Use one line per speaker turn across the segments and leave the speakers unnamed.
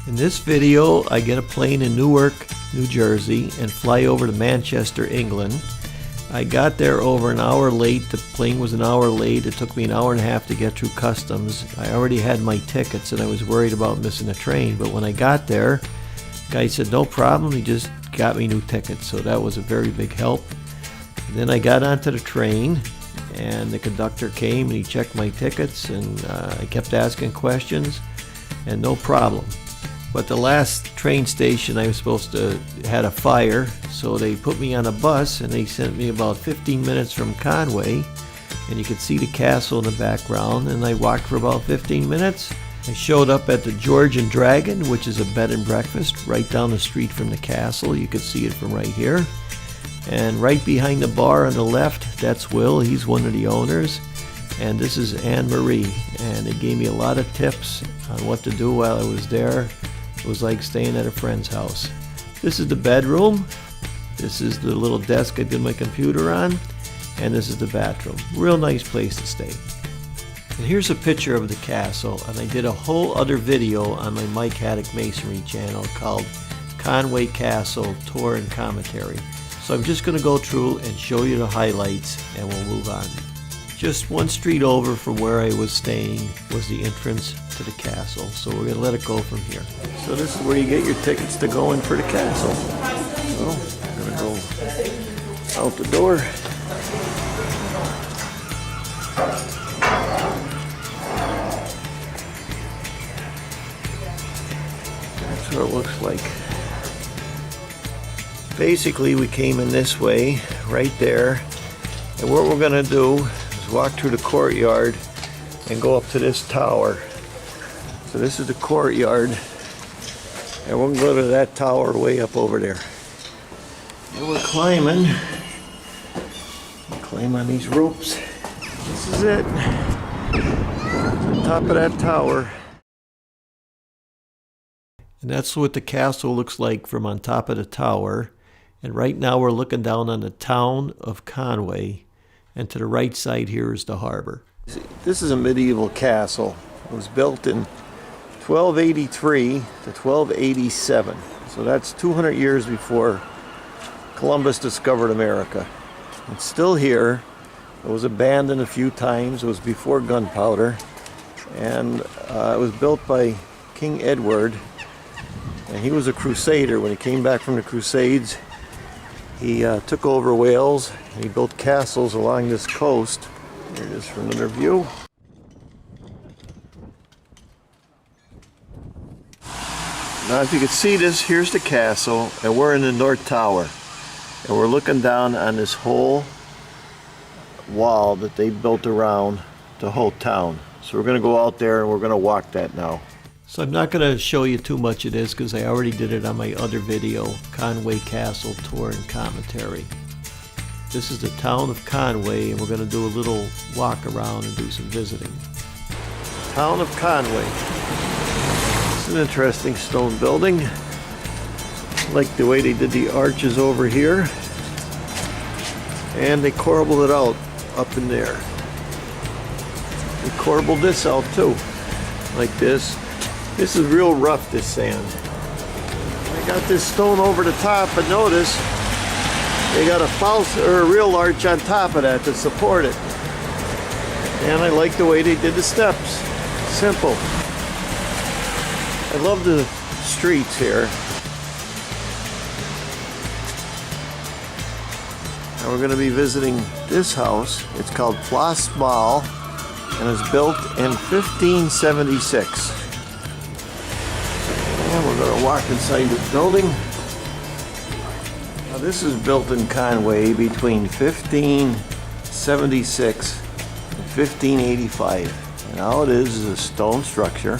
In this video, I get a plane in Newark, New Jersey, and fly over to Manchester, England. I got there over an hour late. The plane was an hour late. It took me an hour and a half to get through customs. I already had my tickets and I was worried about missing a train, but when I got there, the guy said no problem. He just got me new tickets, so that was a very big help. And then I got onto the train and the conductor came and he checked my tickets, and I kept asking questions and no problem. But the last train station I was supposed to had a fire, so they put me on a bus and they sent me about 15 minutes from Conwy, and you could see the castle in the background, and I walked for about 15 minutes. I showed up at the George and Dragon, which is a bed and breakfast right down the street from the castle. You could see it from right here. And right behind the bar on the left, that's Will. He's one of the owners. And this is Anne Marie, and they gave me a lot of tips on what to do while I was there. It was like staying at a friend's house. This is the bedroom. This is the little desk I did my computer on. And this is the bathroom. Real nice place to stay. And here's a picture of the castle. And I did a whole other video on my Mike Haduck Masonry channel called Conwy Castle Tour and Commentary. So I'm just going to go through and show you the highlights, and we'll move on. Just one street over from where I was staying was the entrance to the castle, so we're going to let it go from here. So this is where you get your tickets to go in for the castle. So I'm going to go out the door. That's what it looks like. Basically, we came in this way, right there, and what we're going to do is walk through the courtyard and go up to this tower. So this is the courtyard, and we'll go to that tower way up over there. And we're climbing. We'll climb on these ropes. This is it. The top of that tower. And that's what the castle looks like from on top of the tower. And right now we're looking down on the town of Conwy, and to the right side here is the harbor. This is a medieval castle. It was built in 1283 to 1287. So that's 200 years before Columbus discovered America. It's still here. It was abandoned a few times. It was before gunpowder. And it was built by King Edward. And he was a crusader. When he came back from the Crusades, he took over Wales, and he built castles along this coast. Here it is from another view. Now if you can see this, here's the castle, and we're in the North Tower. And we're looking down on this whole wall that they built around the whole town. So we're going to go out there and we're going to walk that now. So I'm not going to show you too much of this because I already did it on my other video, Conwy Castle Tour and Commentary. This is the town of Conwy, and we're going to do a little walk around and do some visiting. Town of Conwy. It's an interesting stone building. I like the way they did the arches over here. And they corbelled it out up in there. They corbelled this out too, like this. This is real rough, this sand. I got this stone over the top, but notice they got a false or a real arch on top of that to support it. And I like the way they did the steps. Simple. I love the streets here. Now we're going to be visiting this house. It's called Plas Mawr, and it's built in 1576. And we're going to walk inside this building. Now this is built in Conwy between 1576 and 1585. And all it is a stone structure.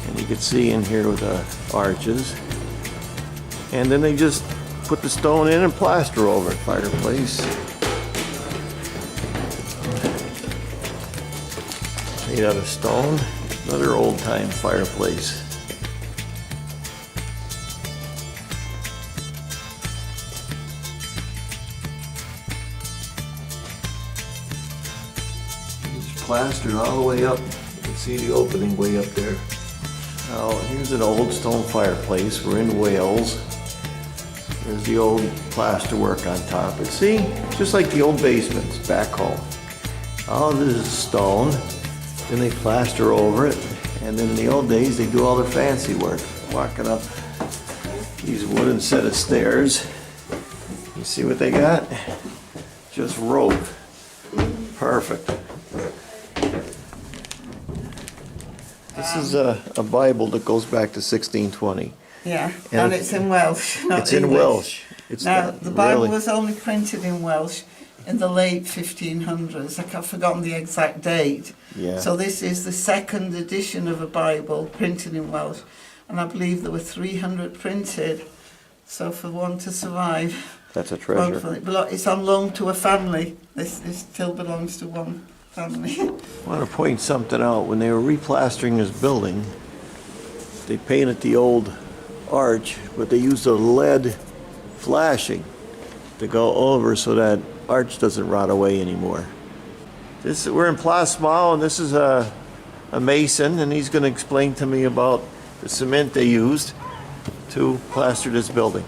And you can see in here with the arches. And then they just put the stone in and plaster over it. Fireplace. Made out of stone. Another old-time fireplace. It's plastered all the way up. You can see the opening way up there. Oh, here's an old stone fireplace. We're in Wales. There's the old plasterwork on top. But see, just like the old basements back home. All this is stone. Then they plaster over it. And then in the old days, they do all their fancy work. Walking up these wooden set of stairs. You see what they got? Just rope. Perfect. This is a Bible that goes back to 1620.
Yeah, and it's in Welsh, not
It's in
English.
Welsh. It's
Now, the Bible
really,
was only printed in Welsh in the late 1500s. I've forgotten the exact date.
Yeah.
So this is the second edition of a Bible printed in Welsh. And I believe there were 300 printed. So for one to survive,
that's a treasure.
it's on loan to a family. This still belongs to one family.
I want to point something out. When they were replastering this building, they painted the old arch, but they used a lead flashing to go over so that arch doesn't rot away anymore. We're in Plas Mawr, and this is a mason, and he's going to explain to me about the cement they used to plaster this building.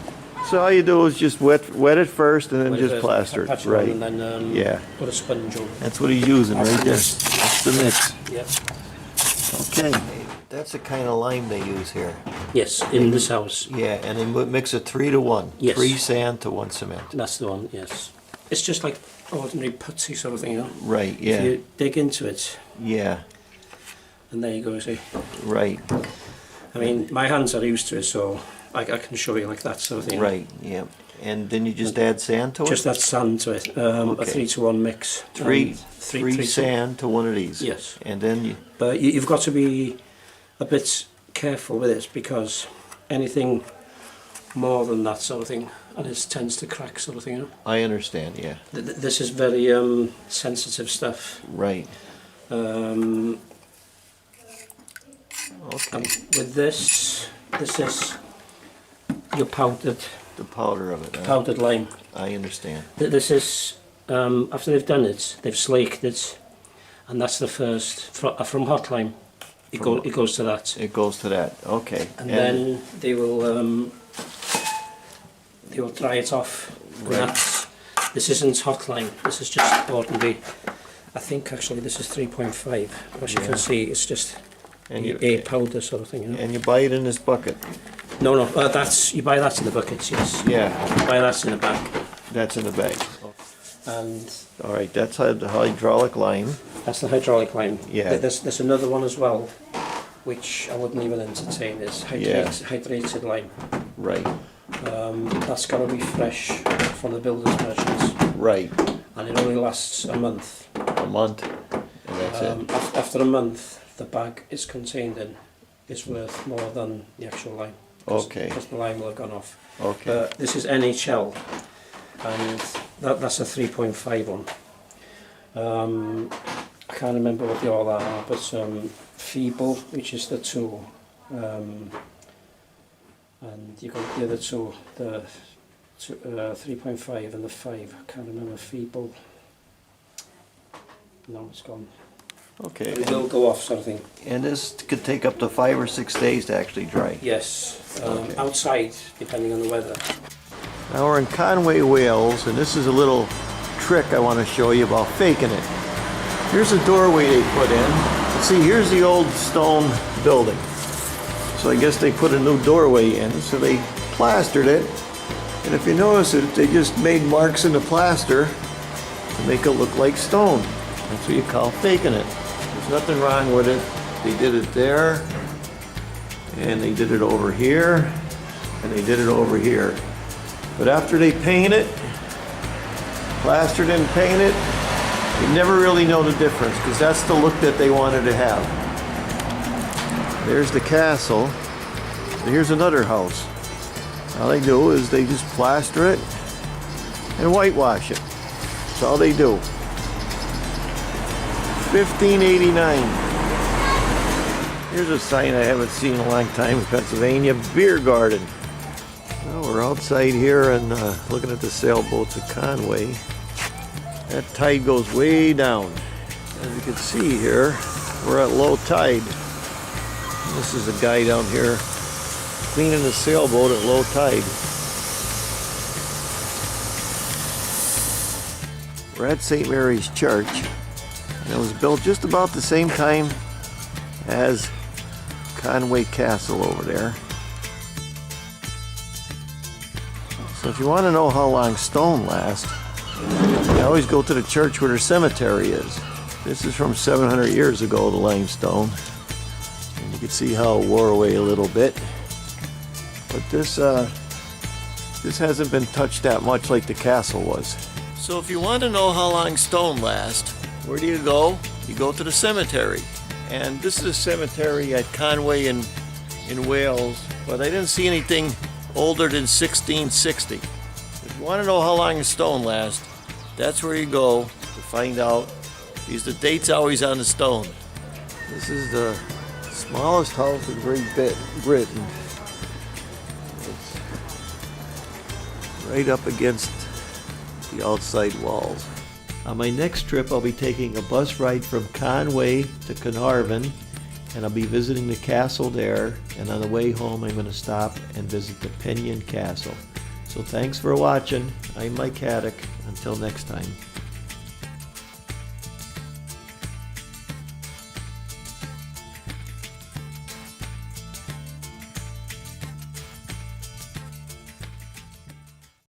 So all you do is just wet it first and then just plaster it, right?
And then
yeah.
Put a sponge on.
That's what he's using right there. That's the mix.
Yeah.
Okay. That's the kind of lime they use here.
Yes, in this house.
Yeah, and they mix it 3 to 1.
Yes.
3 sand to 1 cement.
That's the one, yes. It's just like ordinary putty sort of thing, you know?
Right, yeah.
If you dig into it,
Yeah,
and there you go, see?
right,
I mean, my hands are used to it, so I can show you like that sort of thing.
right, yeah. And then you just add sand to it?
Just add sand to it, a
Okay.
3 to 1 mix.
Three
Three
sand to 1 of these?
Yes.
And then you...
But you've got to be a bit careful with it, because anything more than that sort of thing, and it tends to crack sort of thing, you know?
I understand, yeah.
This is very sensitive stuff.
Right. Okay.
And with this is your powdered
The powder of it. huh?
powdered lime.
I understand.
This is after they've done it, they've slaked it, and that's the first from hot lime. It goes to that,
It goes to that, okay.
and then they will dry it off. with
Right.
that. This isn't hot lime. This is just ordinary. I think actually this is 3.5. As you
Yeah.
can see, it's just
And you,
a powder sort of thing. You know?
and you buy it in this bucket?
No, that's you buy that in the buckets. Yes,
Yeah,
you buy that in the bag.
that's in the bag.
And
All right, that's the hydraulic lime.
that's the hydraulic lime.
Yeah.
There's another one as well, which I wouldn't even entertain. Is hydrated lime.
Right,
That's got to be fresh from the builder's merchants,
right.
and it only lasts a month.
A month, and that's it.
After a month, the bag it's contained in is worth more than the actual lime.
Okay.
Because the lime will have gone off.
Okay,
This is NHL, and that's a 3.5 one. I can't remember what the all are, but Feeble, which is the 2, and you got the other 2, the 3.5 and the 5. I can't remember Feeble. No, it's gone.
okay.
It will go off, sort of thing.
And this could take up to 5 or 6 days to actually dry.
Yes,
Okay.
outside, depending on the weather.
Now we're in Conwy, Wales, and this is a little trick I want to show you about faking it. Here's a doorway they put in. See, here's the old stone building. So I guess they put a new doorway in, so they plastered it. And if you notice it, they just made marks in the plaster to make it look like stone. That's what you call faking it. There's nothing wrong with it. They did it there, and they did it over here, and they did it over here. But after they paint it, plastered and painted, you never really know the difference, because that's the look that they wanted to have. There's the castle. Here's another house. All they do is they just plaster it and whitewash it. That's all they do. 1589. Here's a sign I haven't seen in a long time in Pennsylvania, beer garden. Well, we're outside here and looking at the sailboats at Conwy. That tide goes way down. As you can see here, we're at low tide. This is a guy down here cleaning a sailboat at low tide. We're at St. Mary's Church, and it was built just about the same time as Conwy Castle over there. So if you want to know how long stone lasts, you always go to the church where their cemetery is. This is from 700 years ago, the limestone. And you can see how it wore away a little bit. But this hasn't been touched that much like the castle was. So if you want to know how long stone lasts, where do you go? You go to the cemetery. And this is a cemetery at Conwy in Wales, but I didn't see anything older than 1660. If you want to know how long a stone lasts, that's where you go to find out, because the date's always on the stone. This is the smallest house in Great Britain. It's right up against the outside walls. On my next trip, I'll be taking a bus ride from Conwy to Carnarvon, and I'll be visiting the castle there, and on the way home I'm going to stop and visit the Pinion Castle. So thanks for watching. I'm Mike Haduck. Until next time.